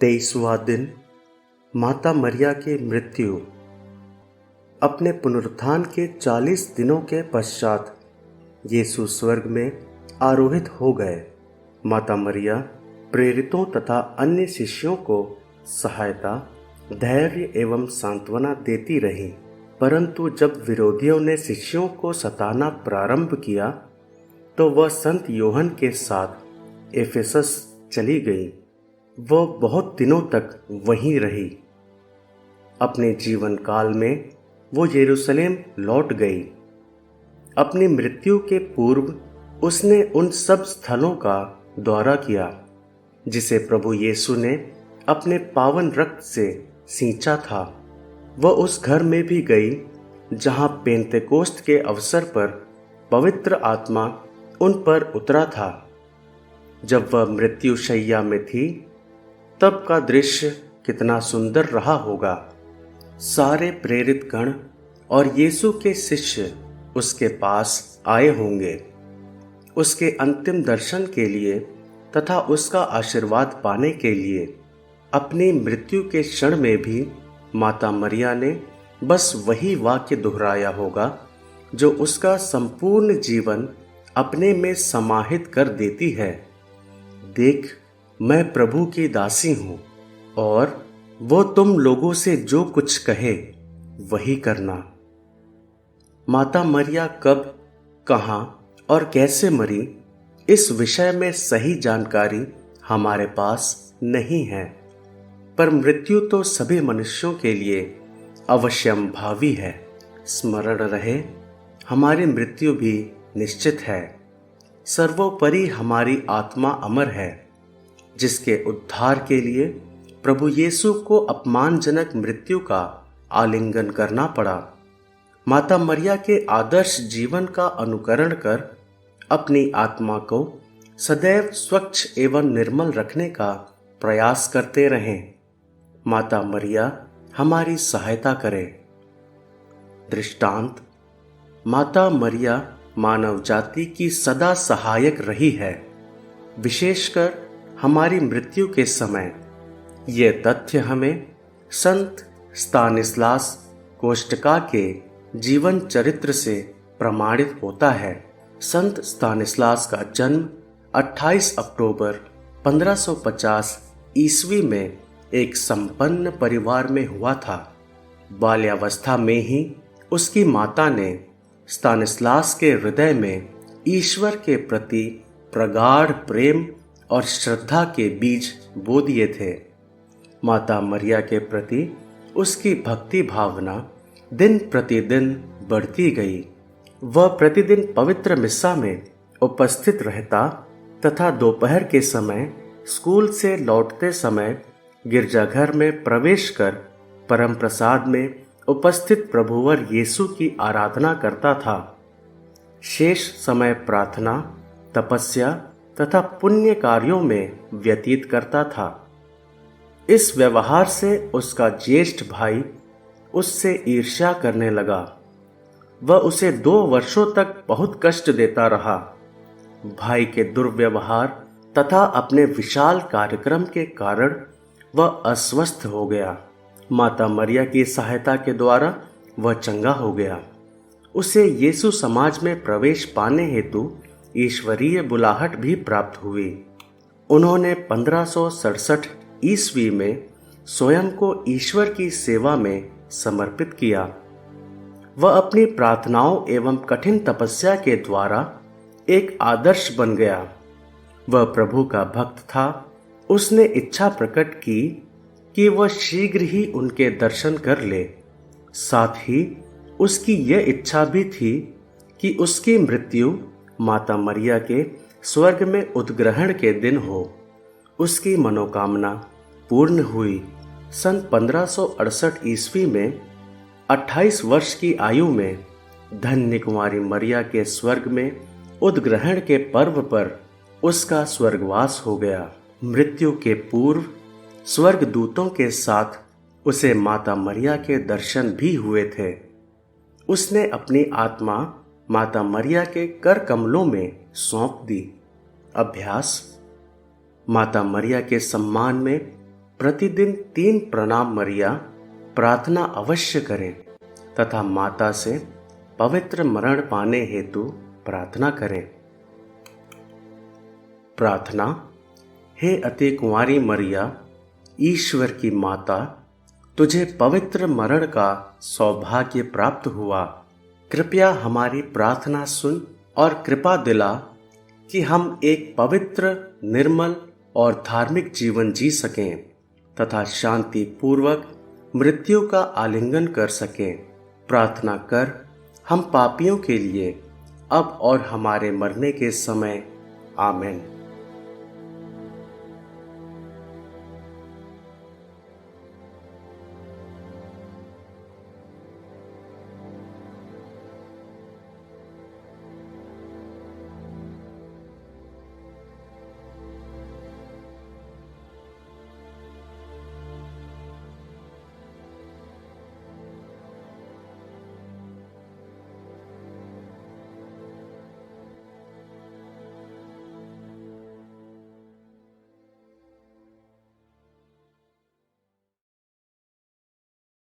23वां दिन माता मरिया की मृत्यु। अपने पुनरुत्थान के 40 दिनों के पश्चात यीशु स्वर्ग में आरोहित हो गए। माता मरिया प्रेरितों तथा अन्य शिष्यों को सहायता, धैर्य एवं सांत्वना देती रही। परंतु जब विरोधियों ने शिष्यों को सताना प्रारंभ किया तो वह संत यूहन्ना के साथ एफेसस चली गई। वह बहुत दिनों तक वहीं रही। अपने जीवन काल में वो यरूशलेम लौट गई। अपनी मृत्यु के पूर्व उसने उन सब स्थलों का दौरा किया जिसे प्रभु यीशु ने अपने पावन रक्त से सींचा था। वह उस घर में भी गई जहां पेंतेकोस्त के अवसर पर पवित्र आत्मा उन पर उतरा था। जब वह मृत्यु शैया में थी तब का दृश्य कितना सुंदर रहा होगा। सारे प्रेरित गण और यीशु के शिष्य उसके पास आए होंगे उसके अंतिम दर्शन के लिए तथा उसका आशीर्वाद पाने के लिए। अपनी मृत्यु के क्षण में भी माता मरिया ने बस वही वाक्य दोहराया होगा जो उसका संपूर्ण जीवन अपने में समाहित कर देती है। देख, मैं प्रभु की दासी हूं और वो तुम लोगों से जो कुछ कहे वही करना। माता मरिया कब, कहां और कैसे मरी, इस विषय में सही जानकारी हमारे पास नहीं है, पर मृत्यु तो सभी मनुष्यों के लिए अवश्यंभावी है। स्मरण रहे, हमारी मृत्यु भी निश्चित है। सर्वोपरि हमारी आत्मा अमर है, जिसके उद्धार के लिए प्रभु यीशु को अपमानजनक मृत्यु का आलिंगन करना पड़ा। माता मरिया के आदर्श जीवन का अनुकरण कर अपनी आत्मा को सदैव स्वच्छ एवं निर्मल रखने का प्रयास करते रहें। माता मरिया हमारी सहायता करे। दृष्टांत: माता मरिया मानव जाति की सदा सहायक रही है, विशेषकर हमारी मृत्यु के समय। ये तथ्य हमें संत स्तानिस्लास कोष्टका के जीवन चरित्र से प्रमाणित होता है। संत स्तानिस्लास का जन्म 28 अक्टूबर 1550 ईस्वी में एक संपन्न परिवार में हुआ था। बाल्यावस्था में ही उसकी माता ने स्तानिस्लास के हृदय में ईश्वर के प्रति प्रगाढ़ प्रेम और श्रद्धा के बीज बो दिए थे। माता मरिया के प्रति उसकी भक्ति भावना दिन प्रतिदिन बढ़ती गई। वह प्रतिदिन पवित्र मिस्सा में उपस्थित रहता तथा दोपहर के समय स्कूल से लौटते समय गिरजाघर में प्रवेश कर परम प्रसाद में उपस्थित प्रभुवर यीशु की आराधना करता था। शेष समय प्रार्थना, तपस्या तथा पुण्य कार्यों में व्यतीत करता था। इस व्यवहार से उसका ज्येष्ठ भाई उससे ईर्ष्या करने लगा। वह उसे 2 वर्षों तक बहुत कष्ट देता रहा। भाई के दुर्व्यवहार तथा अपने विशाल कार्यक्रम के कारण वह अस्वस्थ हो गया। माता मरिया की सहायता के द्वारा वह चंगा हो गया। उसे यीशु समाज में प्रवेश पाने हेतु ईश्वरीय बुलाहट भी प्राप्त हुई। उन्होंने 1567 ईस्वी में स्वयं को ईश्वर की सेवा में समर्पित किया। वह अपनी प्रार्थनाओं एवं कठिन तपस्या के द्वारा एक आदर्श बन गया। वह प्रभु का भक्त था। उसने इच्छा प्रकट की कि वह शीघ्र ही उनके दर्शन कर ले। साथ ही उसकी यह इच्छा भी थी कि उसकी मृत्यु माता मरिया के स्वर्ग में उद्ग्रहण के दिन हो। उसकी मनोकामना पूर्ण हुई। सन 1568 ईस्वी में 28 वर्ष की आयु में धन्य कुमारी मरिया के स्वर्ग में उद्ग्रहण के पर्व पर उसका स्वर्गवास हो गया। मृत्यु के पूर्व स्वर्गदूतों के साथ उसे माता मरिया के दर्शन भी हुए थे। उसने अपनी आत्मा माता मरिया के कर कमलों में सौंप दी। अभ्यास: माता मरिया के सम्मान में प्रतिदिन 3 प्रणाम मरिया प्रार्थना अवश्य करें तथा माता से पवित्र मरण पाने हेतु प्रार्थना करें। प्रार्थना। हे अति कुंवारी मरिया, ईश्वर की माता, तुझे पवित्र मरण का सौभाग्य प्राप्त हुआ। कृपया हमारी प्रार्थना सुन और कृपा दिला कि हम एक पवित्र, निर्मल और धार्मिक जीवन जी सकें तथा शांति पूर्वक मृत्यु का आलिंगन कर सकें। प्रार्थना कर हम पापियों के लिए अब और हमारे मरने के समय। आमीन।